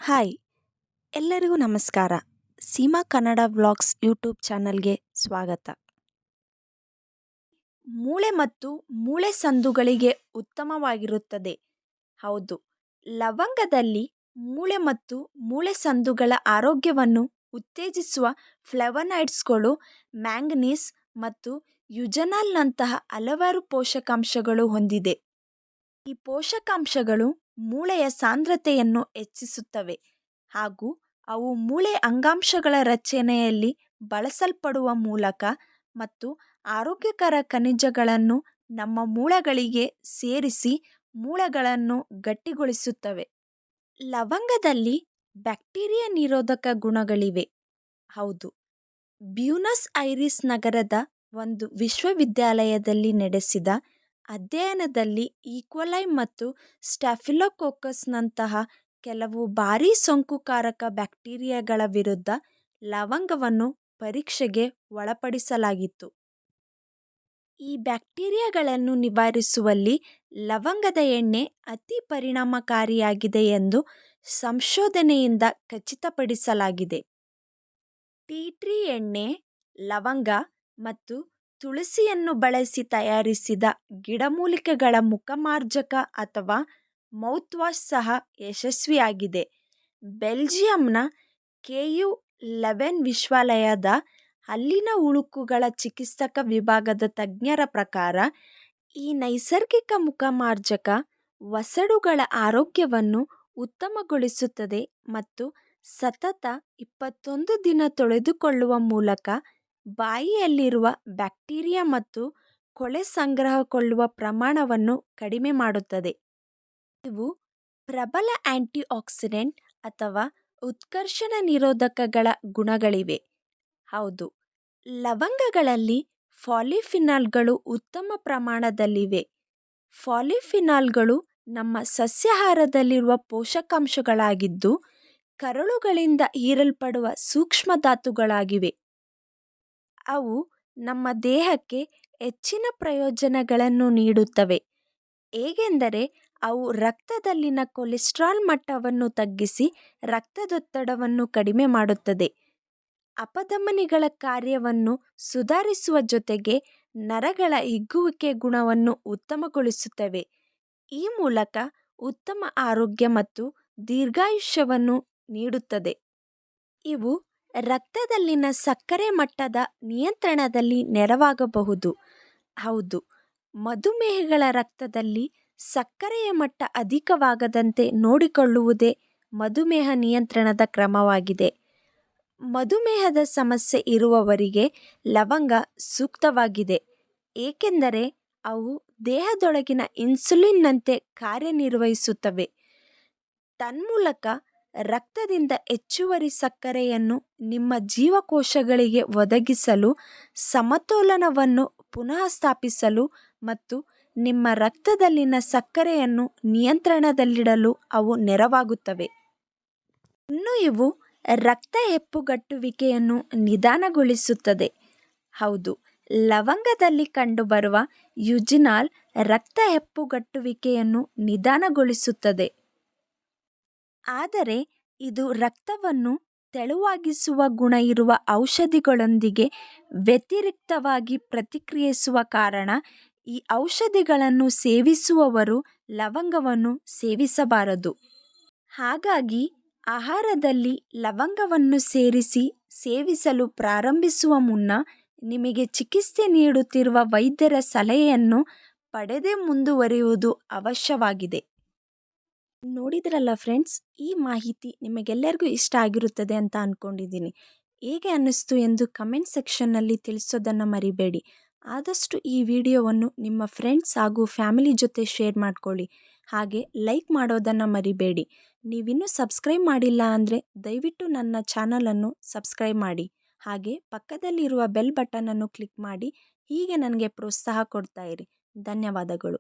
Hi ಎಲ್ಲರಿಗೂ ನಮಸ್ಕಾರ. Seema Kannada vlogs YouTube ಚಾನಲ್ಗೆ ಸ್ವಾಗತ. ಮೂಳೆ ಮತ್ತು ಮೂಳೆ ಸಂದುಗಳಿಗೆ ಉತ್ತಮವಾಗಿರುತ್ತದೆ. ಹೌದು, ಲವಂಗದಲ್ಲಿ ಮೂಳೆ ಮತ್ತು ಮೂಳೆ ಸಂದುಗಳ ಆರೋಗ್ಯವನ್ನು ಉತ್ತೇಜಿಸುವ ಫ್ಲೇವನಾಯ್ಡ್ಸ್ಗಳು, ಮ್ಯಾಂಗನೀಸ್ ಮತ್ತು ಯುಜೆನಾಲ್ನಂತಹ ಹಲವಾರು ಪೋಷಕಾಂಶಗಳು ಹೊಂದಿದೆ. ಈ ಪೋಷಕಾಂಶಗಳು ಮೂಳೆಯ ಸಾಂದ್ರತೆಯನ್ನು ಹೆಚ್ಚಿಸುತ್ತವೆ ಹಾಗೂ ಅವು ಮೂಳೆ ಅಂಗಾಂಶಗಳ ರಚನೆಯಲ್ಲಿ ಬಳಸಲ್ಪಡುವ ಮೂಲಕ ಮತ್ತು ಆರೋಗ್ಯಕರ ಖನಿಜಗಳನ್ನು ನಮ್ಮ ಮೂಳೆಗಳಿಗೆ ಸೇರಿಸಿ ಮೂಳೆಗಳನ್ನು ಗಟ್ಟಿಗೊಳಿಸುತ್ತವೆ. ಲವಂಗದಲ್ಲಿ ಬ್ಯಾಕ್ಟೀರಿಯಾ ನಿರೋಧಕ ಗುಣಗಳಿವೆ. ಹೌದು, ಬ್ಯೂನಸ್ ಐರಿಸ್ ನಗರದ ಒಂದು ವಿಶ್ವವಿದ್ಯಾಲಯದಲ್ಲಿ ನಡೆಸಿದ ಅಧ್ಯಯನದಲ್ಲಿ ಈಕ್ವಲೈ ಮತ್ತು ಸ್ಟಾಫಿಲೋಕೋಕಸ್ನಂತಹ ಕೆಲವು ಭಾರೀ ಸೋಂಕುಕಾರಕ ಬ್ಯಾಕ್ಟೀರಿಯಾಗಳ ವಿರುದ್ಧ ಲವಂಗವನ್ನು ಪರೀಕ್ಷೆಗೆ ಒಳಪಡಿಸಲಾಗಿತ್ತು. ಈ ಬ್ಯಾಕ್ಟೀರಿಯಾಗಳನ್ನು ನಿವಾರಿಸುವಲ್ಲಿ ಲವಂಗದ ಎಣ್ಣೆ ಅತಿ ಪರಿಣಾಮಕಾರಿಯಾಗಿದೆ ಎಂದು ಸಂಶೋಧನೆಯಿಂದ ಖಚಿತಪಡಿಸಲಾಗಿದೆ. ಟೀ ಟ್ರೀ ಎಣ್ಣೆ, ಲವಂಗ ಮತ್ತು ತುಳಸಿಯನ್ನು ಬಳಸಿ ತಯಾರಿಸಿದ ಗಿಡಮೂಲಿಕೆಗಳ ಮುಖಮಾರ್ಜಕ ಅಥವಾ ಮೌತ್ವಾಶ್ ಸಹ ಯಶಸ್ವಿಯಾಗಿದೆ. ಬೆಲ್ಜಿಯಂನ KU11 ವಿಶ್ವವಿದ್ಯಾಲಯದ ಹಲ್ಲಿನ ಉಳುಕುಗಳ ಚಿಕಿತ್ಸಕ ವಿಭಾಗದ ತಜ್ಞರ ಪ್ರಕಾರ, ಈ ನೈಸರ್ಗಿಕ ಮುಖಮಾರ್ಜಕ ವಸಡುಗಳ ಆರೋಗ್ಯವನ್ನು ಉತ್ತಮಗೊಳಿಸುತ್ತದೆ ಮತ್ತು ಸತತ 21 ದಿನ ತೊಳೆದುಕೊಳ್ಳುವ ಮೂಲಕ ಬಾಯಿಯಲ್ಲಿರುವ ಬ್ಯಾಕ್ಟೀರಿಯಾ ಮತ್ತು ಕೊಳೆ ಸಂಗ್ರಹಗೊಳ್ಳುವ ಪ್ರಮಾಣವನ್ನು ಕಡಿಮೆ ಮಾಡುತ್ತದೆ. ಇವು ಪ್ರಬಲ ಆಂಟಿಆಕ್ಸಿಡೆಂಟ್ ಅಥವಾ ಉತ್ಕರ್ಷಣ ನಿರೋಧಕಗಳ ಗುಣಗಳಿವೆ. ಹೌದು, ಲವಂಗಗಳಲ್ಲಿ ಪಾಲಿಫಿನಾಲ್ಗಳು ಉತ್ತಮ ಪ್ರಮಾಣದಲ್ಲಿವೆ. ಪಾಲಿಫಿನಾಲ್ಗಳು ನಮ್ಮ ಸಸ್ಯಾಹಾರದಲ್ಲಿರುವ ಪೋಷಕಾಂಶಗಳಾಗಿದ್ದು, ಕರಳುಗಳಿಂದ ಹೀರಲ್ಪಡುವ ಸೂಕ್ಷ್ಮ ಧಾತುಗಳಾಗಿವೆ. ಅವು ನಮ್ಮ ದೇಹಕ್ಕೆ ಹೆಚ್ಚಿನ ಪ್ರಯೋಜನಗಳನ್ನು ನೀಡುತ್ತವೆ. ಹೇಗೆಂದರೆ, ಅವು ರಕ್ತದಲ್ಲಿನ ಕೊಲೆಸ್ಟ್ರಾಲ್ ಮಟ್ಟವನ್ನು ತಗ್ಗಿಸಿ ರಕ್ತದೊತ್ತಡವನ್ನು ಕಡಿಮೆ ಮಾಡುತ್ತದೆ, ಅಪಧಮನಿಗಳ ಕಾರ್ಯವನ್ನು ಸುಧಾರಿಸುವ ಜೊತೆಗೆ ನರಗಳ ಹಿಗ್ಗುವಿಕೆ ಗುಣವನ್ನು ಉತ್ತಮಗೊಳಿಸುತ್ತವೆ. ಈ ಮೂಲಕ ಉತ್ತಮ ಆರೋಗ್ಯ ಮತ್ತು ದೀರ್ಘಾಯುಷ್ಯವನ್ನು ನೀಡುತ್ತದೆ. ಇವು ರಕ್ತದಲ್ಲಿನ ಸಕ್ಕರೆ ಮಟ್ಟದ ನಿಯಂತ್ರಣದಲ್ಲಿ ನೆರವಾಗಬಹುದು. ಹೌದು, ಮಧುಮೇಹಿಗಳ ರಕ್ತದಲ್ಲಿ ಸಕ್ಕರೆಯ ಮಟ್ಟ ಅಧಿಕವಾಗದಂತೆ ನೋಡಿಕೊಳ್ಳುವುದೇ ಮಧುಮೇಹ ನಿಯಂತ್ರಣದ ಕ್ರಮವಾಗಿದೆ. ಮಧುಮೇಹದ ಸಮಸ್ಯೆ ಇರುವವರಿಗೆ ಲವಂಗ ಸೂಕ್ತವಾಗಿದೆ, ಏಕೆಂದರೆ ಅವು ದೇಹದೊಳಗಿನ ಇನ್ಸುಲಿನ್ನಂತೆ ಕಾರ್ಯನಿರ್ವಹಿಸುತ್ತವೆ. ತನ್ಮೂಲಕ ರಕ್ತದಿಂದ ಹೆಚ್ಚುವರಿ ಸಕ್ಕರೆಯನ್ನು ನಿಮ್ಮ ಜೀವಕೋಶಗಳಿಗೆ ಒದಗಿಸಲು, ಸಮತೋಲನವನ್ನು ಪುನಃ ಸ್ಥಾಪಿಸಲು ಮತ್ತು ನಿಮ್ಮ ರಕ್ತದಲ್ಲಿನ ಸಕ್ಕರೆಯನ್ನು ನಿಯಂತ್ರಣದಲ್ಲಿಡಲು ಅವು ನೆರವಾಗುತ್ತವೆ. ಇನ್ನು ಇವು ರಕ್ತ ಹೆಪ್ಪುಗಟ್ಟುವಿಕೆಯನ್ನು ನಿಧಾನಗೊಳಿಸುತ್ತದೆ. ಹೌದು, ಲವಂಗದಲ್ಲಿ ಕಂಡುಬರುವ ಯುಜಿನಾಲ್ ರಕ್ತ ಹೆಪ್ಪುಗಟ್ಟುವಿಕೆಯನ್ನು ನಿಧಾನಗೊಳಿಸುತ್ತದೆ. ಆದರೆ ಇದು ರಕ್ತವನ್ನು ತೆಳುವಾಗಿಸುವ ಗುಣ ಇರುವ ಔಷಧಿಗಳೊಂದಿಗೆ ವ್ಯತಿರಿಕ್ತವಾಗಿ ಪ್ರತಿಕ್ರಿಯಿಸುವ ಕಾರಣ ಈ ಔಷಧಿಗಳನ್ನು ಸೇವಿಸುವವರು ಲವಂಗವನ್ನು ಸೇವಿಸಬಾರದು. ಹಾಗಾಗಿ ಆಹಾರದಲ್ಲಿ ಲವಂಗವನ್ನು ಸೇರಿಸಿ ಸೇವಿಸಲು ಪ್ರಾರಂಭಿಸುವ ಮುನ್ನ ನಿಮಗೆ ಚಿಕಿತ್ಸೆ ನೀಡುತ್ತಿರುವ ವೈದ್ಯರ ಸಲಹೆಯನ್ನು ಪಡೆದೇ ಮುಂದುವರಿಯುವುದು ಅವಶ್ಯವಾಗಿದೆ. ನೋಡಿದ್ರಲ್ಲ ಫ್ರೆಂಡ್ಸ್, ಈ ಮಾಹಿತಿ ನಿಮಗೆಲ್ಲರಿಗೂ ಇಷ್ಟ ಆಗಿರುತ್ತದೆ ಅಂತ ಅಂದ್ಕೊಂಡಿದ್ದೀನಿ. ಹೇಗೆ ಅನ್ನಿಸ್ತು ಎಂದು ಕಮೆಂಟ್ ಸೆಕ್ಷನ್ನಲ್ಲಿ ತಿಳಿಸೋದನ್ನು ಮರಿಬೇಡಿ. ಆದಷ್ಟು ಈ ವಿಡಿಯೋವನ್ನು ನಿಮ್ಮ ಫ್ರೆಂಡ್ಸ್ ಹಾಗೂ ಫ್ಯಾಮಿಲಿ ಜೊತೆ ಶೇರ್ ಮಾಡ್ಕೊಳ್ಳಿ. ಹಾಗೆ ಲೈಕ್ ಮಾಡೋದನ್ನು ಮರಿಬೇಡಿ. ನೀವಿನ್ನೂ ಸಬ್ಸ್ಕ್ರೈಬ್ ಮಾಡಿಲ್ಲ ಅಂದರೆ ದಯವಿಟ್ಟು ನನ್ನ ಚಾನಲನ್ನು ಸಬ್ಸ್ಕ್ರೈಬ್ ಮಾಡಿ. ಹಾಗೆ ಪಕ್ಕದಲ್ಲಿರುವ ಬೆಲ್ ಬಟನನ್ನು ಕ್ಲಿಕ್ ಮಾಡಿ. ಹೀಗೆ ನನಗೆ ಪ್ರೋತ್ಸಾಹ ಕೊಡ್ತಾ ಇರಿ. ಧನ್ಯವಾದಗಳು.